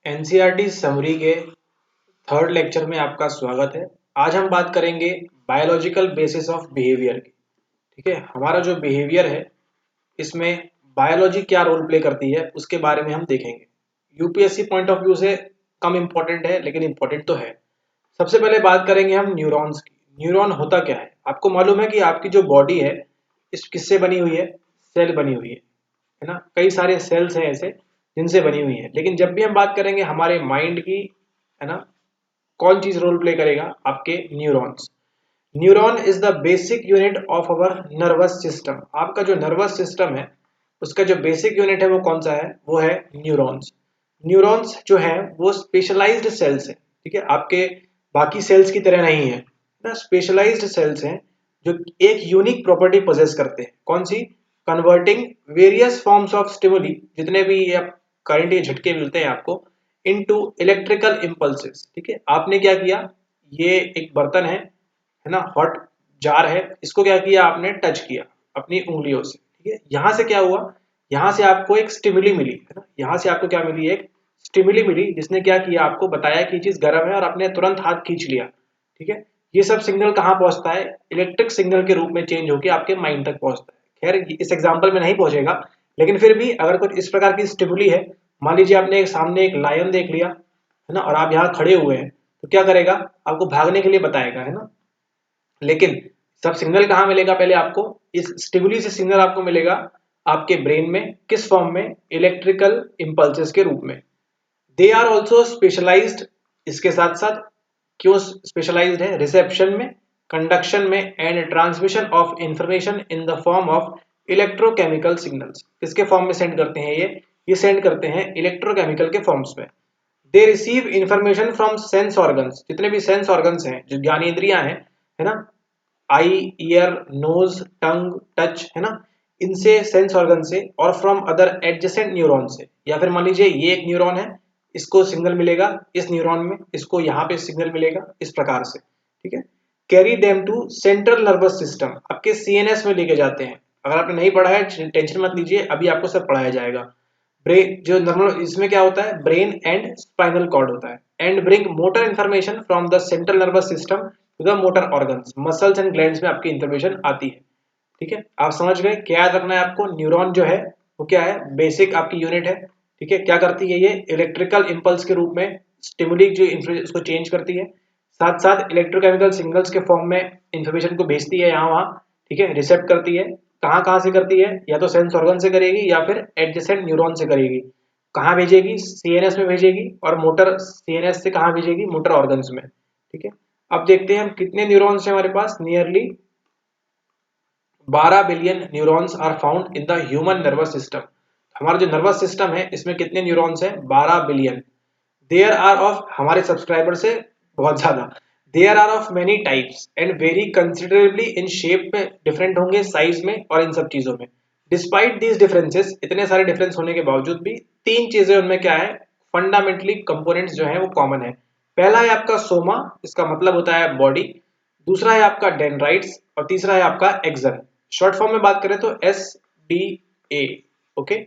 NCERT summary के third lecture में आपका स्वागत है। आज हम बात करेंगे बायोलॉजिकल बेसिस ऑफ बिहेवियर की। ठीक है, हमारा जो बिहेवियर है इसमें बायोलॉजी क्या रोल प्ले करती है उसके बारे में हम देखेंगे। यूपीएससी पॉइंट ऑफ व्यू से कम इम्पोर्टेंट है लेकिन इम्पोर्टेंट तो है। सबसे पहले बात करेंगे हम न्यूरॉन्स की। न्यूरॉन होता क्या है? आपको मालूम है कि आपकी जो बॉडी है इस किससे बनी हुई है? सेल बनी हुई है ना। कई सारे सेल्स हैं ऐसे जिनसे बनी हुई है, लेकिन जब भी हम बात करेंगे हमारे माइंड की, है ना, कौन चीज रोल प्ले करेगा? आपके neurons. Neuron is the basic unit of our nervous system. आपका जो नर्वस सिस्टम है उसका जो बेसिक यूनिट है वो कौन सा है? वो है न्यूरॉन्स। न्यूरॉन्स जो है वो स्पेशलाइज्ड सेल्स है। ठीक है, आपके बाकी सेल्स की तरह नहीं है ना, स्पेशलाइज्ड सेल्स हैं जो एक यूनिक प्रॉपर्टी पोजेस करते हैं। कौन सी? Converting various forms of stimuli, जितने भी ये करंट, ये झटके मिलते हैं आपको, इनटू इलेक्ट्रिकल इम्पल्सेस। ठीक है, आपने क्या किया? ये एक बर्तन है ना, हॉट जार है, इसको क्या किया आपने? टच किया अपनी उंगलियों से। ठीक है, यहां से क्या हुआ? यहां से आपको एक स्टिमुली मिली, है ना। यहां से आपको क्या मिली? एक स्टिमुली मिली जिसने क्या किया? आपको बताया कि चीज गर्म है और आपने तुरंत हाथ खींच लिया। ठीक है, ये सब सिग्नल कहाँ पहुंचता है? इलेक्ट्रिक सिग्नल के रूप में चेंज होकर आपके माइंड तक पहुंचता है। खैर इस एग्जाम्पल में नहीं पहुंचेगा, लेकिन फिर भी अगर कुछ इस प्रकार की स्टिमुली है, मान लीजिए आपने एक सामने एक लायन देख लिया, है ना, और आप यहाँ खड़े हुए हैं, तो क्या करेगा? आपको भागने के लिए बताएगा, है ना। लेकिन सब सिग्नल कहाँ मिलेगा? पहले आपको इस स्टिमुली से सिग्नल आपको मिलेगा आपके ब्रेन में। किस फॉर्म में? इलेक्ट्रिकल इंपल्सेस के रूप में। They are also specialised. इसके साथ साथ क्यों स्पेशलाइज्ड है? रिसेप्शन में, कंडक्शन में and transmission of information in the form of electrochemical signals. किसके फॉर्म में सेंड करते हैं ये सेंड करते हैं इलेक्ट्रोकेमिकल के फॉर्म्स में। They receive information from sense organs. जितने भी सेंस ऑर्गन्स हैं, जो ज्ञानेंद्रियां हैं, है ना, आई, ईयर, नोज, टंग, टच, है ना, इनसे, सेंस ऑर्गन से, और फ्रॉम अदर एडजेसेंट न्यूरॉन से। या फिर मान लीजिए ये एक न्यूरॉन है, इसको सिग्नल मिलेगा इस न्यूरॉन में, इसको यहाँ पे सिग्नल मिलेगा, इस प्रकार से। ठीक है, carry them to central nervous system, आपके सीएनएस में लेके जाते हैं। अगर आपने नहीं पढ़ा है टेंशन मत लीजिए, अभी आपको सब पढ़ाया जाएगा। ब्रेन जो नॉर्मल, इसमें क्या होता है? ब्रेन एंड स्पाइनल कॉर्ड होता है। And bring motor information from the central nervous system to the motor organs. Muscles and glands में आपकी इन्फॉर्मेशन आती है। ठीक है, आप समझ गए? क्या याद रखना है आपको? न्यूरॉन जो है वो क्या है? बेसिक आपकी यूनिट है। ठीक है, क्या करती है? ये इलेक्ट्रिकल इंपल्स के रूप में स्टिमुली जो उसको चेंज करती है, साथ साथ इलेक्ट्रोकेमिकल सिग्नल्स के फॉर्म में इंफॉर्मेशन को भेजती है यहाँ वहाँ। ठीक है, रिसेप्ट करती है। कहाँ कहाँ से करती है? या तो सेंस ऑर्गन से करेगी या फिर एडजेसेंट न्यूरॉन से करेगी। कहाँ भेजेगी? सीएनएस में भेजेगी। और मोटर सीएनएस से कहाँ भेजेगी? मोटर ऑर्गन्स में। ठीक है, अब देखते हैं हम कितने न्यूरॉन्स हैं हमारे पास। Nearly 12 billion neurons are found in the human nervous system. हमारा जो नर्वस सिस्टम है इसमें कितने न्यूरॉन्स हैं? 12 बिलियन। देयर आर ऑफ, हमारे सब्सक्राइबर से बहुत ज्यादा। There are of many types and vary considerably in shape में, डिफरेंट होंगे साइज में और इन सब चीजों में। डिस्पाइट दीज डिफरेंसेस, इतने सारे डिफरेंस होने के बावजूद भी तीन चीजें उनमें क्या है? फंडामेंटली कंपोनेंट्स जो है वो कॉमन है। पहला है आपका सोमा, इसका मतलब होता है बॉडी। दूसरा है आपका डेंड्राइट्स और तीसरा है आपका एक्सन। शॉर्ट फॉर्म में बात करें तो SDA। Okay,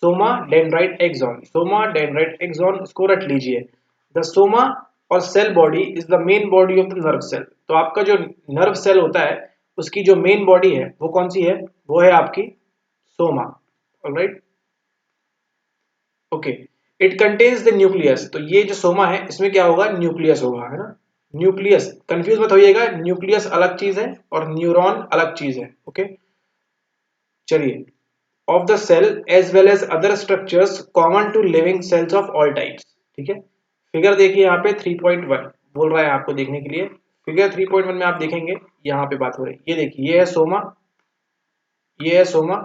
soma, dendrite, axon. Soma, dendrite, axon, इसको रट लीजिए। द सोमा और cell body is the main body of the nerve cell. तो आपका जो नर्व सेल होता है उसकी जो मेन बॉडी है वो कौन सी है? वो है आपकी Soma. Alright, okay. It contains the nucleus. तो ये जो सोमा है इसमें क्या होगा? न्यूक्लियस होगा, है ना। न्यूक्लियस, कंफ्यूज मत होइएगा, न्यूक्लियस अलग चीज है और न्यूरॉन अलग चीज है। ओके, चलिए। Of the cell as well as other structures common to living cells of all types. ठीक है, फिगर देखिए यहाँ पे 3.1 बोल रहा है आपको देखने के लिए। फिगर 3.1 में आप देखेंगे यहाँ पे बात हो रही है, ये देखिए, ये है सोमा, ये है सोमा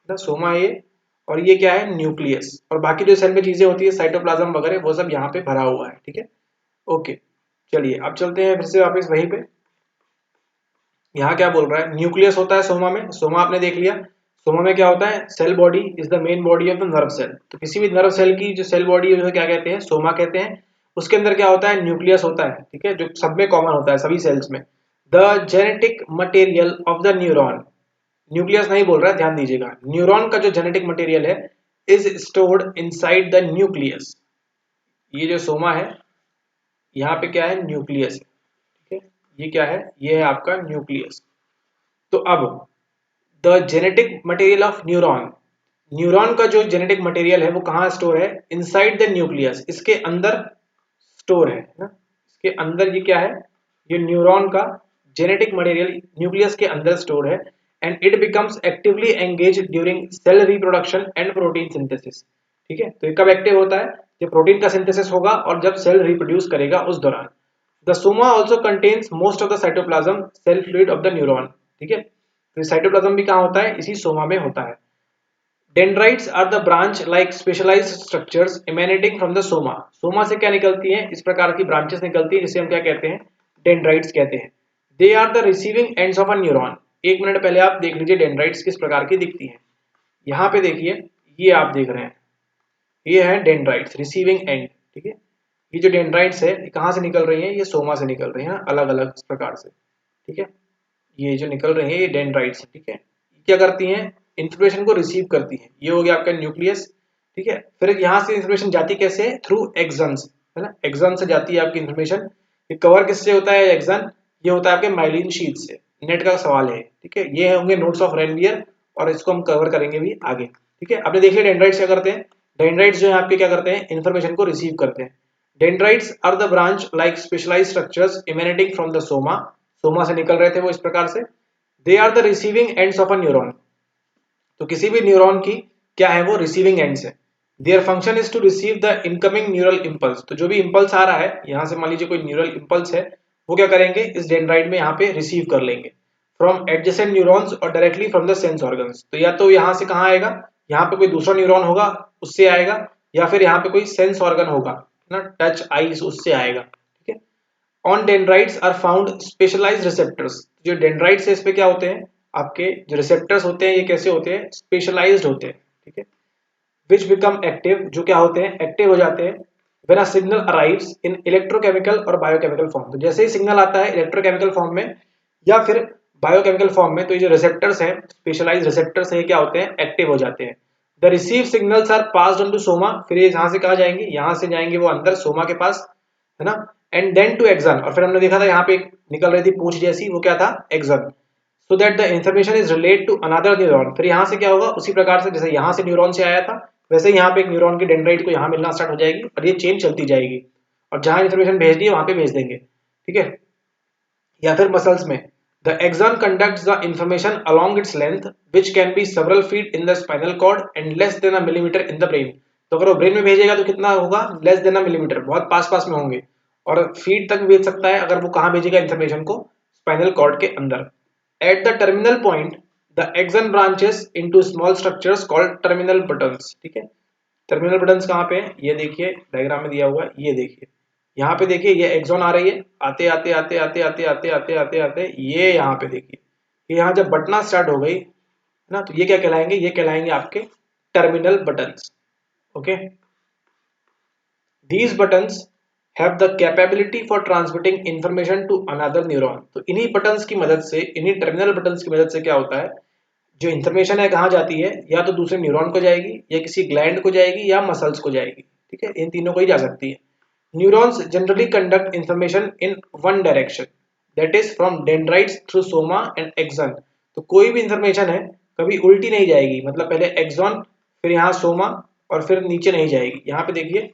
ना, सोमा है ये। और ये क्या है? न्यूक्लियस। और बाकी जो सेल में चीजें होती है, साइटोप्लाज्म वगैरह, वो सब यहाँ पे भरा हुआ है। ठीक है, ओके। चलिए अब चलते हैं फिर से वापस वहीं पे। यहाँ क्या बोल रहा है? न्यूक्लियस होता है सोमा में। सोमा आपने देख लिया। सोमा में क्या होता है? Cell body is the main body of the nerve cell. तो किसी भी नर्व सेल की जो सेल बॉडी है उसे क्या कहते हैं? सोमा कहते हैं। उसके अंदर क्या होता है? न्यूक्लियस होता है। ठीक है, जो सब में कॉमन होता है सभी सेल्स में। The genetic material of the neuron, nucleus नहीं बोल रहा है, ध्यान दीजिएगा। न्यूरॉन का जो जेनेटिक मटेरियल है is stored inside the nucleus. ये जो सोमा है, यहाँ पे क्या है, न्यूक्लियस है, ठीक है। ये क्या है, ये है आपका न्यूक्लियस। तो अब the genetic material of neuron, neuron का जो जेनेटिक मटेरियल है वो कहाँ स्टोर है, इनसाइड द न्यूक्लियस, इसके अंदर स्टोर है ना। इसके अंदर ये क्या है, ये न्यूरॉन का जेनेटिक मटेरियल न्यूक्लियस के अंदर स्टोर है। And it becomes actively engage during cell reproduction and protein synthesis, ठीक है। तो ये कब एक्टिव होता है, जब प्रोटीन का सिंथेसिस होगा और जब सेल रिप्रोड्यूस करेगा उस दौरान। The soma also contains most of the cytoplasm cell fluid of the neuron, ठीक है। तो साइटोप्लाज्म भी कहाँ होता है, इसी सोमा में होता है। Dendrites are the branch like specialised structures emanating from the soma, soma से क्या निकलती हैं, इस प्रकार की ब्रांचेस निकलती है जिसे हम क्या कहते हैं, डेंड्राइट्स कहते हैं। They are the receiving ends of a neuron. एक मिनट पहले आप देख लीजिए डेंड्राइट्स किस प्रकार की दिखती हैं। यहाँ पे देखिए, ये आप देख रहे हैं, ये है डेंड्राइट्स रिसीविंग एंड, ठीक है। ये जो डेंड्राइट्स है ये कहाँ से निकल रही है, ये सोमा से निकल रही है, अलग अलग इस प्रकार से, ठीक है। ये जो निकल रही है ये डेंड्राइट्स, ठीक है। क्या करती हैं, इंफॉर्मेशन को रिसीव करती हैं। ये हो गया आपका न्यूक्लियस, ठीक है। फिर यहाँ से इंफॉर्मेशन जाती कैसे है, थ्रू एक्सन्स, है ना। एक्सन से जाती है आपकी इंफॉर्मेशन। ये कवर किससे होता है एक्सन, ये होता है आपके माइलिन शीट से। नेट का सवाल है, ठीक है। ये होंगे नोट्स ऑफ रेनवियर और इसको हम कवर करेंगे भी आगे, ठीक है। आपने देखिए डेंड्राइट्स क्या करते हैं, डेंड्राइट्स जो है आपके क्या करते हैं, इंफॉर्मेशन को रिसीव करते हैं। Dendrites are the branch like specialised structures emanating from the soma, soma से निकल रहे थे वो इस प्रकार से। They are the receiving ends of a neuron, तो किसी भी न्यूरॉन की क्या है, वो रिसीविंग एंड्स है। Their function is to receive the incoming neural impulse, तो जो भी इंपल्स आ रहा है यहाँ से, मान लीजिए कोई न्यूरल इंपल्स है, वो क्या करेंगे, इस डेंड्राइट में यहाँ पे रिसीव कर लेंगे फ्रॉम एडजेसेंट न्यूरॉन्स और directly from the sense organs. तो या तो यहाँ से कहाँ आएगा, यहाँ पे कोई दूसरा न्यूरॉन होगा उससे आएगा, या फिर यहाँ पे कोई सेंस ऑर्गन होगा ना, टच आईज, उससे आएगा, ठीक है। On dendrites are found specialised receptors, जो डेंड्राइट्स है इस पे क्या होते हैं, आपके जो रिसेप्टर्स होते हैं ये कैसे होते हैं, स्पेशलाइज्ड होते हैं, ठीक है। विच बिकम एक्टिव, जो क्या होते हैं, एक्टिव हो जाते हैं। When a signal arrives in electrochemical और बायोकेमिकल फॉर्म, तो जैसे ही सिग्नल आता है इलेक्ट्रोकेमिकल फॉर्म में या फिर बायोकेमिकल फॉर्म में, तो ये जो रिसेप्टर्स हैं, स्पेशलाइज्ड रिसेप्टर्स हैं, क्या होते हैं, एक्टिव हो जाते हैं। The receive signals are passed on to soma, फिर ये यहाँ से कहा जाएंगे, यहाँ से जाएंगे वो अंदर सोमा के पास, है ना। एंड देन टू एक्सन, और फिर हमने देखा था यहाँ पे निकल रही थी पूंछ जैसी, वो क्या था, axon. So that the information is relate to another neuron, फिर यहाँ से क्या होगा, उसी प्रकार से जैसे यहाँ से न्यूरॉन से आया था वैसे यहाँ पे एक न्यूरॉन की डेंड्राइट को यहाँ मिलना स्टार्ट हो जाएगी और ये चेन चलती जाएगी, और जहाँ इंफॉर्मेशन भेजनी है वहां पे भेज देंगे, ठीक है। या फिर मसल्स में, the axon conducts the information along its length which can be several feet in the spinal cord and less than a millimetre in the brain. तो अगर वो ब्रेन में भेजेगा तो कितना होगा, लेस देन अ मिलीमीटर, बहुत पास पास में होंगे, और फीट तक भेज सकता है अगर वो कहाँ भेजेगा इंफॉर्मेशन को, स्पाइनल कॉर्ड के अंदर। At the terminal point the action branches into small structures called terminal buttons, ठीक है। टर्मिनल बटन्स कहाँ पे है, ये देखिए डायग्राम में दिया हुआ है, ये देखिए यहाँ पे देखिए, ये एक्सॉन आ रही है, आते आते आते आते आते आते आते आते आते ये यहाँ पे देखिए, ये यहाँ जब बटना स्टार्ट हो गई है ना, तो ये क्या कहलाएंगे, ये कहलाएंगे आपके terminal buttons, okay. These buttons have the capability for transmitting information to another neuron, तो इन्हीं बटन्स की मदद से, इन्हीं टर्मिनल बटन्स की मदद से क्या होता है, जो इंफॉर्मेशन है कहाँ जाती है, या तो दूसरे न्यूरॉन को जाएगी, या किसी ग्लैंड को जाएगी, या मसल्स को जाएगी, ठीक है। इन तीनों को ही जा सकती है। Neurons generally conduct information in one direction, that is from dendrites through Soma and action. तो कोई भी इंफॉर्मेशन है कभी उल्टी नहीं जाएगी, मतलब पहले एक्सॉन फिर यहाँ सोमा और फिर नीचे नहीं जाएगी। यहाँ पे देखिए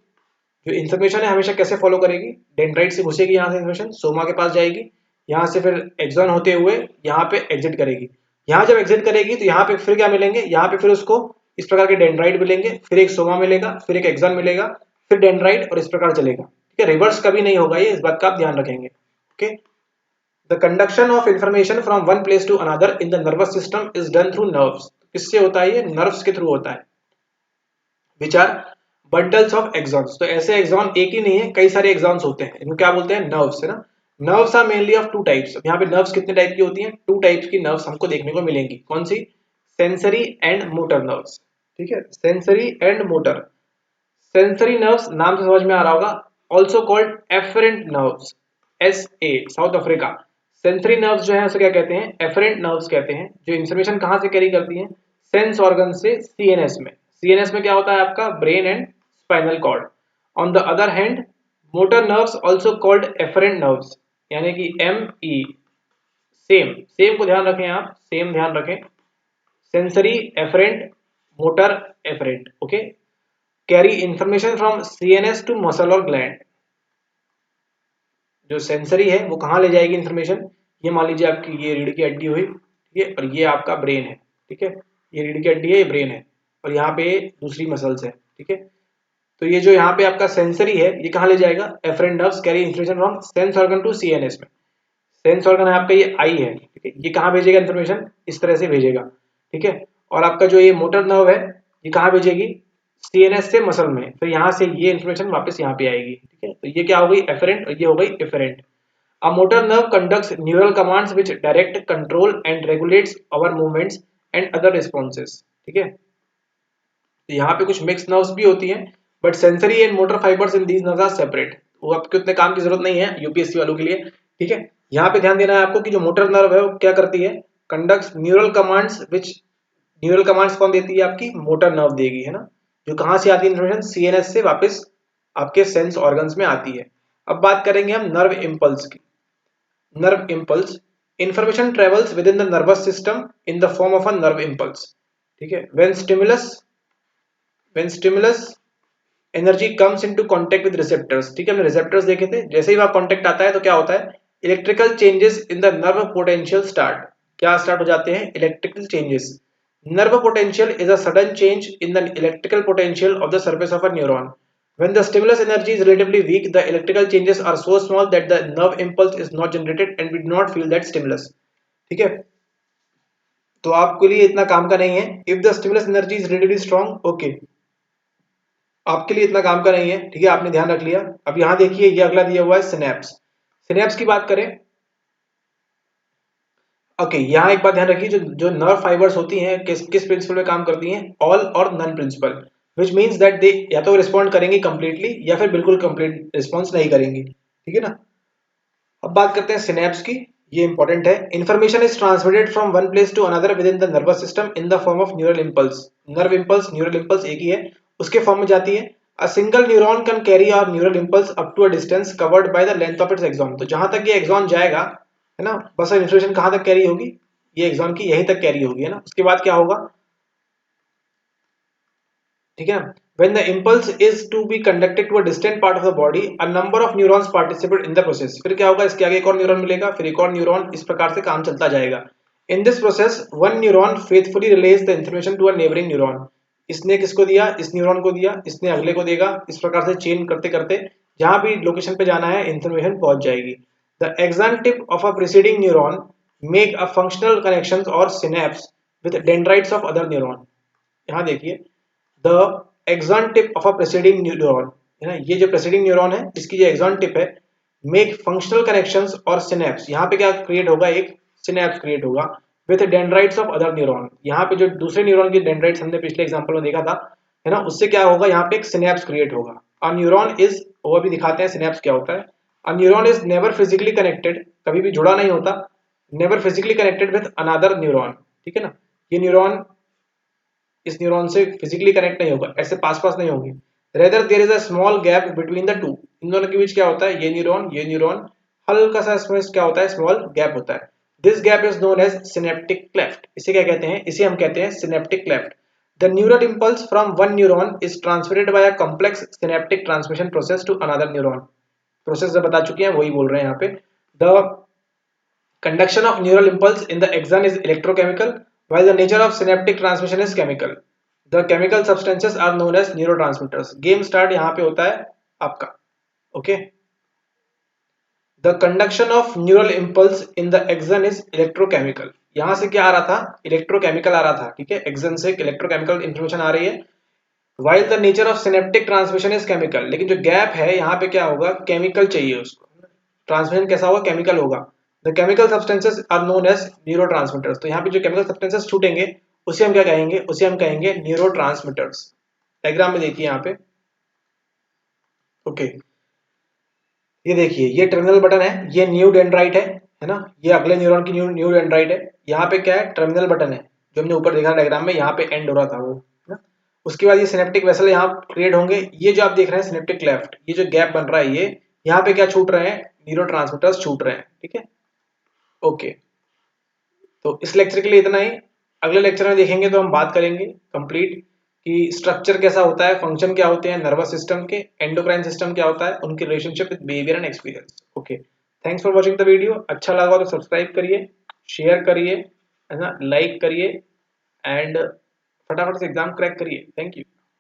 जो इन्फॉर्मेशन है हमेशा कैसे फॉलो करेगी, डेंड्राइट से घुसेगी, यहाँ से इन्फॉर्मेशन सोमा के पास जाएगी, यहाँ से फिर एक्सॉन होते हुए यहाँ पे एग्जिट करेगी। यहाँ जब एग्जिट करेगी तो यहाँ पे फिर क्या मिलेंगे, यहाँ पे फिर उसको इस प्रकार के डेंड्राइट मिलेंगे, फिर एक सोमा मिलेगा, फिर एक एक्सॉन मिलेगा, फिर डेंड्राइट, और इस प्रकार चलेगा, ठीक है। रिवर्स कभी नहीं होगा, ये इस बात का आप ध्यान रखेंगे, okay. The conduction of information from one place to another in the nervous system is done through nerves, किससे होता है, ये नर्व्स के थ्रू होता है। Which are bundles of axons, तो ऐसे एक्सॉन एक ही नहीं है, कई सारे एक्सॉन्स होते हैं, इनको क्या बोलते हैं, नर्व्स, है ना। Nerves are mainly of two types, यहाँ पे नर्व्स कितने टाइप की होती हैं, टू टाइप्स की नर्व्स हमको देखने को मिलेंगी, कौन सी, सेंसरी एंड मोटर नर्व्स, ठीक है, sensory and motor. Sensory nerves नाम से समझ में आ रहा होगा, also called efferent nerves, SA South Africa. Sensory nerves जो है उसे क्या कहते हैं, एफरेंट नर्व्स कहते हैं, जो इंफॉर्मेशन कहाँ से कैरी करती हैं, सेंस ऑर्गन से CNS में। CNS में क्या होता है आपका, brain and spinal cord, on the other hand motor nerves also called efferent nerves, यानी कि ME, सेम सेम को ध्यान रखें, आप सेम ध्यान रखें, sensory afferent, motor efferent, okay, carry information from CNS to muscle और ग्लैंड। जो सेंसरी है वो कहाँ ले जाएगी इंफॉर्मेशन, ये मान लीजिए आपकी ये रीढ़ की हड्डी हुई, ठीक है, और ये आपका ब्रेन है, ठीक है, ये रीढ़ की हड्डी है, ये ब्रेन है, और यहाँ पे दूसरी मसल्स है, ठीक है। तो ये जो यहाँ पे आपका सेंसरी है ये कहाँ ले जाएगा, afferent nerves carry information from sense organ to CNS में। सेंस ऑर्गन है आपका ये आई है, ठीक है, ये कहाँ भेजेगा इन्फॉर्मेशन, इस तरह से भेजेगा, ठीक है। और आपका जो ये मोटर नर्व है ये कहाँ भेजेगी, CNS से मसल में, फिर यहाँ से ये इन्फॉर्मेशन वापस यहाँ पे आएगी, ठीक है। तो ये क्या हो गई एफरेंट और ये हो गई efferent. A motor nerve conducts neural commands which direct, control and regulates our movements and other responses, ठीक है। तो यहाँ पे कुछ मिक्स नर्व्स भी होती हैं, but sensory and motor fibres in these nerves are separate. वो आपके उतने काम की जरूरत नहीं है UPSC वालों के लिए, ठीक है। यहाँ पे ध्यान देना है आपको कि जो मोटर नर्व है वो क्या करती है, कंडक्ट्स न्यूरल कमांड्स विच, न्यूरल कमांड्स कौन देती है, आपकी मोटर नर्व देगी, है ना। जो कहाँ से आती है इन्फॉर्मेशन, CNS से वापस आपके सेंस ऑर्गन्स में आती है। अब बात करेंगे हम नर्व इम्पल्स की। Nerve impulse, information travels with in the nervous system in the form of a nerve impulse, ठीक है। When stimulus energy comes into contact with receptors, ठीक है, हमने रिसेप्टर्स देखे थे, जैसे ही वहां कांटेक्ट आता है तो क्या होता है, electrical changes in the nerve potential start, क्या स्टार्ट हो जाते हैं, electrical changes. Nerve potential is a sudden change in the electrical potential of the surface of a neuron. When the stimulus energy is relatively weak, the electrical changes are so small that the nerve impulse is not generated and we do not feel that stimulus, ठीक है। तो आपके लिए इतना काम का नहीं है, if the stimulus energy is relatively strong, okay, आपके लिए इतना काम का नहीं है, ठीक है, आपने ध्यान रख लिया। अब यहाँ देखिए ये अगला दिया हुआ है सिनेप्स। सिनेप्स की बात करें, ओके, यहाँ एक बात ध्यान रखिए, जो जो नर्व फाइबर्स होती हैं किस किस प्रिंसिपल में काम करती हैं, ऑल और none principle, which means that they या तो रिस्पॉन्ड करेंगी कंप्लीटली या फिर बिल्कुल कंप्लीट रिस्पॉन्स नहीं करेंगी, ठीक है ना। अब बात करते हैं सिनेप्स की, ये इंपॉर्टेंट है। Information is transmitted from one place to another within the nervous system in the form of neural impulse. Nerve impulse, neural impulse एक ही है, उसके फॉर्म में जाती है। A single neuron can carry our neural impulse up to a distance covered by the length of its axon. तो जहां तक ये एक्सॉन जाएगा, है ना, बस इन्फॉर्मेशन कहां तक कैरी होगी, ये एक्सॉन की यहीं तक कैरी होगी, है ना। उसके बाद क्या होगा, ठीक है ना। When the impulse is to be conducted to a distant part of the body, a number of neurons participate in the process. फिर क्या होगा, इसके आगे एक और न्यूरॉन मिलेगा, फिर एक और न्यूरॉन, इस प्रकार से काम चलता जाएगा। In this process, one neuron faithfully relays the information to a neighboring neuron. इसने किसको दिया, इस न्यूरॉन को दिया, इसने अगले को देगा, इस प्रकार से चेन करते करते जहां भी लोकेशन पे जाना है इंफॉर्मेशन पहुंच जाएगी। The axon tip of a preceding neuron make a functional connections or synapse with dendrites of other neuron. यहाँ देखिए, the axon tip of a preceding neuron, है ना, ये जो प्रेसिडिंग न्यूरॉन है इसकी जो एक्सॉन टिप है, मेक फंक्शनल कनेक्शंस और सिनेप्स, यहाँ पे क्या क्रिएट होगा, एक सिनेप्स क्रिएट होगा with dendrites of other neuron. यहाँ पे जो दूसरे न्यूरॉन की डेंड्राइट्स हमने पिछले एग्जांपल में देखा था, है ना, उससे क्या होगा, यहाँ पे एक सिनेप्स क्रिएट होगा। अ न्यूरॉन इज, वो भी दिखाते हैं सिनेप्स क्या होता है। अ neuron is never physically connected, कभी भी जुड़ा नहीं होता, never physically connected with another neuron, ठीक है ना। ये न्यूरॉन इस न्यूरॉन से फिजिकली कनेक्ट नहीं होगा, ऐसे पास पास नहीं होंगे। Rather there is a small gap between the two, इन दोनों के बीच क्या होता है, ये न्यूरॉन हल्का सा इसमें क्या होता है, स्मॉल गैप होता है। This gap is known as synaptic cleft. इसे क्या कहते हैं, इसे हम कहते हैं synaptic cleft. The neural impulse from one neuron is transmitted by a complex synaptic transmission process to another neuron. Process जब बता चुके हैं वही बोल रहे हैं यहाँ पे। The conduction of neural impulse in the axon is electrochemical, while the nature of synaptic transmission is chemical. The chemical substances are known as neurotransmitters. Game start यहाँ पे होता है आपका, okay? The conduction of neural impulse in the axon is electrochemical. यहाँ से क्या आ रहा था, इलेक्ट्रोकेमिकल आ रहा था, ठीक है, एक्सन से इलेक्ट्रोकेमिकल इंफॉर्मेशन आ रही है। While the nature of synaptic transmission is chemical, लेकिन जो गैप है यहाँ पे क्या होगा, केमिकल चाहिए उसको, ट्रांसमिशन कैसा होगा, केमिकल होगा। The chemical substances are known as neurotransmitters. तो यहाँ पे जो केमिकल सब्सटेंसेस छूटेंगे उसे हम क्या कहेंगे, उसे हम कहेंगे न्यूरोट्रांसमीटर्स। डायग्राम में देखिए यहाँ पे, ओके, ये देखिए ये टर्मिनल बटन है, ये न्यू डेंड्राइट है ना, ये अगले न्यूरॉन की न्यू डेंड्राइट है। यहाँ पे क्या है, टर्मिनल बटन है, जो हमने ऊपर देखा डायग्राम में, यहाँ पे एंड हो रहा था वो, है ना। उसके बाद ये सिनेप्टिक वेसल यहाँ क्रिएट होंगे। ये जो आप देख रहे हैं सिनेप्टिक लेफ्ट, ये जो गैप बन रहा है, ये यहाँ पे क्या छूट रहे हैं, न्यूरोट्रांसमीटर्स छूट रहे हैं। ठीक है, ओके। तो इस लेक्चर के लिए इतना ही। अगले लेक्चर में देखेंगे तो हम बात करेंगे कंप्लीट कि स्ट्रक्चर कैसा होता है, फंक्शन क्या होते हैं नर्वस सिस्टम के, एंडोक्राइन सिस्टम क्या होता है, उनकी relationship with behaviour and experience. Okay, thanks for watching the video. अच्छा लगा तो सब्सक्राइब करिए, शेयर करिए, है ना, लाइक करिए एंड फटाफट से एग्जाम क्रैक करिए। Thank you.